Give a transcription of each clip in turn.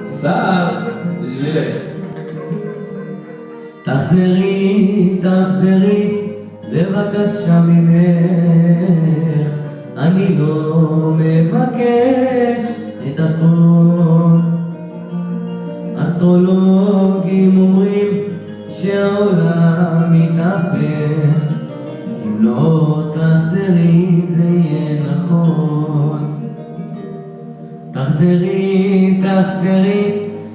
סער, בשבילך. תחזרי, תחזרי, בבקשה ממך, אני לא מבקש את הכל. אסטרולוגים אומרים שהעולם מתהפך, אם לא תחזרי זה יהיה נכון. תחזרי, תחזרי,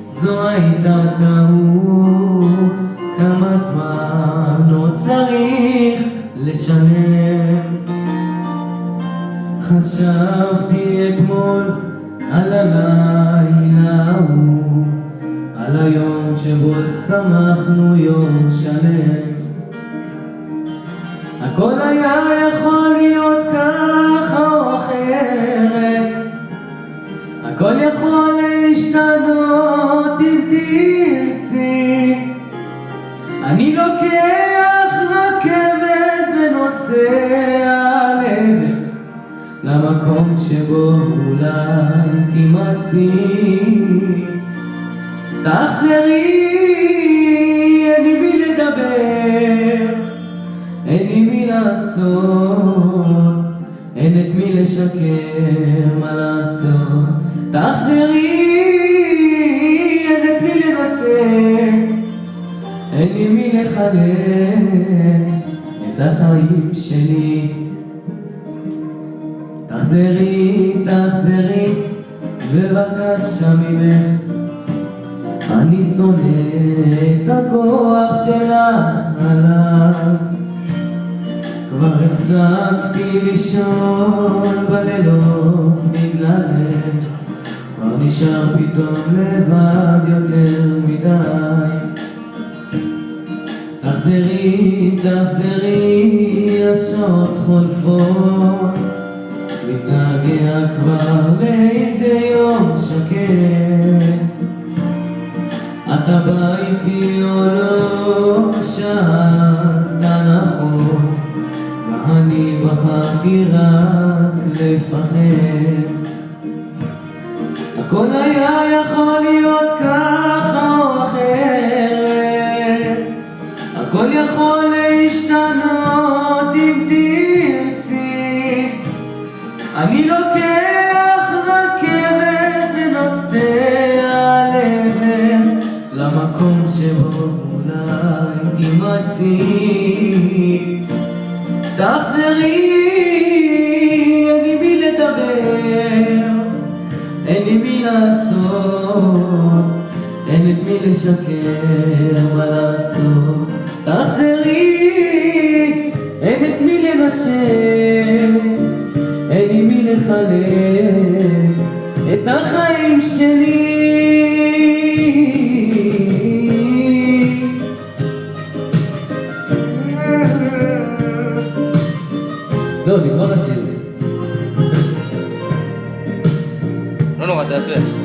זו הייתה טעות, כמה זמן לא צריך לשלם. חשבתי אתמול על הלילה ההוא, על היום שבו שמחנו יום שלם. הכל היה יכול להיות ככה או אחרת, הכל יכול להשתנות אם תרצי. אני לוקח רכבת ונוסע לעבר למקום שבו אולי תימצאי. תחזרי, אין לי מי לדבר, אין לי מי לעשות, אין את מי לשקר, מה לעשות. תחזרי, אין את מי לנשק, אין לי מי לחלק את החיים שלי. תחזרי, תחזרי, בבקשה ממך, אני שונא את הכוח שלך עליו. כבר הפסקתי לישון בלילות בגללך, כבר נשאר פתאום לבד יותר מדי. תחזרי, תחזרי, השעות חולפות, מתגעגע כבר לאיזה יום שקט. אתה בא איתי או לא, שאלת לחוף, ואני בחרתי רק לפחד. הכל היה יכול להיות ככה או אחרת, הכל יכול להשתנות אם תרצי. אני לוקח רכבת ונוסע לעבר למקום שבו אולי תימצאי. תחזרי, אין לי מי לדבר, אין לי מי לעשות, אין את מי לשקר, מה לעשות. תחזרי, אין את מי לנשק, אין לי מי לחלק את החיים שלי. זהו, נגמר השיר. לא נורא, תעשה.